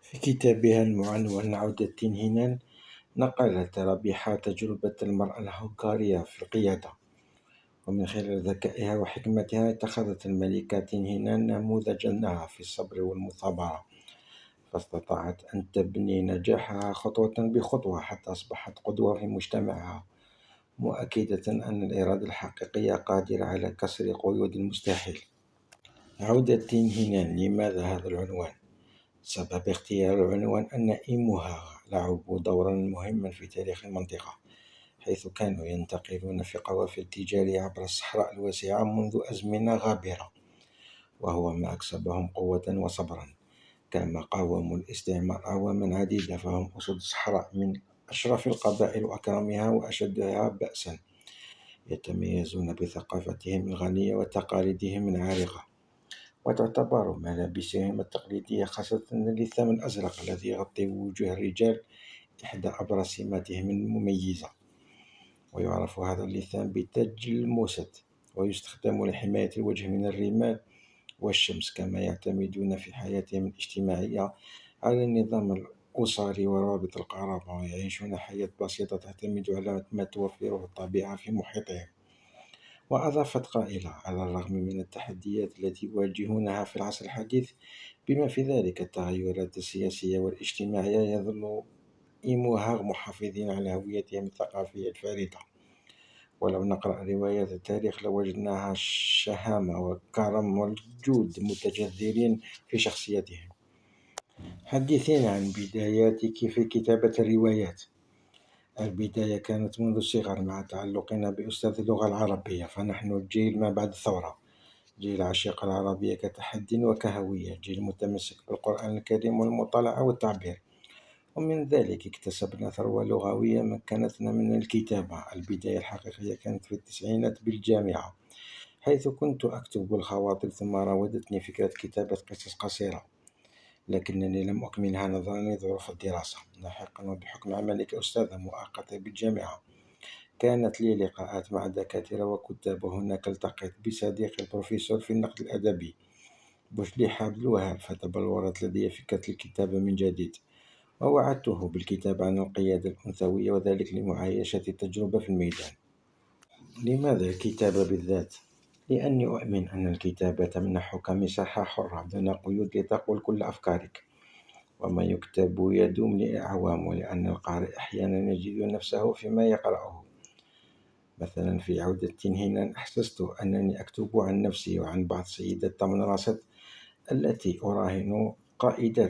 في كتابها المعنون عودة تين، نقلت ربيحة تجربة المرأة الهنغارية في القيادة، ومن خلال ذكائها وحكمتها اتخذت الملكة تين نموذجا لها في الصبر والمثابرة، فاستطاعت أن تبني نجاحها خطوة بخطوة حتى أصبحت قدوة في مجتمعها، مؤكدة أن الإرادة الحقيقية قادرة على كسر قيود المستحيل. عودة تين، لماذا هذا العنوان؟ سبب اختيار العنوان أن إيموها لعبوا دورا مهما في تاريخ المنطقة، حيث كانوا ينتقلون في قوافل تجارية عبر الصحراء الواسعة منذ أزمنة غابرة، وهو ما أكسبهم قوة وصبرا. كما قاوموا الاستعمار أعواما عديدة، فهم أسود الصحراء من أشرف القبائل وأكرمها وأشدها بأسا، يتميزون بثقافتهم الغنية وتقاليدهم العريقة، وتعتبر ملابسهم التقليدية خاصة اللثام الأزرق الذي يغطي وجوه الرجال إحدى أبرز سماتهم المميزة، ويعرف هذا اللثام بتاج الموسد، ويستخدم لحماية الوجه من الرمال والشمس. كما يعتمدون في حياتهم الاجتماعية على النظام الأسري وروابط القرابة، ويعيشون حياة بسيطة تعتمد على ما توفره الطبيعة في محيطهم. وأضافت قائلة: على الرغم من التحديات التي يواجهونها في العصر الحديث بما في ذلك التغيرات السياسية والاجتماعية، يظل إيموها محافظين على هويتهم الثقافية الفريدة. ولو نقرأ روايات التاريخ لوجدناها الشهامة والكرم والجود متجذرين في شخصيتهم. حدثينا عن بداياتك في كتابة الروايات. البداية كانت منذ الصغر مع تعلقنا بأستاذ اللغة العربية، فنحن الجيل ما بعد الثورة، جيل عشيق العربية كتحدي وكهوية، جيل متمسك بالقرآن الكريم والمطالعة والتعبير، ومن ذلك اكتسبنا ثروة لغوية مكنتنا من الكتابة. البداية الحقيقية كانت في التسعينات بالجامعة، حيث كنت أكتب الخواطر، ثم راودتني فكرة كتابة قصص قصيرة، لكنني لم أكملها نظرا لظروف الدراسة. لاحقا وبحكم عملي كأستاذة مؤقتة بالجامعة، كانت لي لقاءات مع دكاترة وكتاب، وهناك التقيت بصديقي البروفيسور في النقد الأدبي بوشلي عبد الوهاب، فتبلورت لدي فكرة الكتابة من جديد، ووعدته بالكتاب عن القيادة الأنثوية، وذلك لمعايشة التجربة في الميدان. لماذا الكتابة بالذات؟ لأني أؤمن أن الكتابة تمنحك مساحة حرة دون قيود لتقول كل أفكارك، وما يكتب يدوم لأعوام، ولأن القارئ أحيانا يجد نفسه فيما يقرأه. مثلا في عودة تنهينا أحسست أنني أكتب عن نفسي وعن بعض سيدات تمن راست التي أراهن قائدات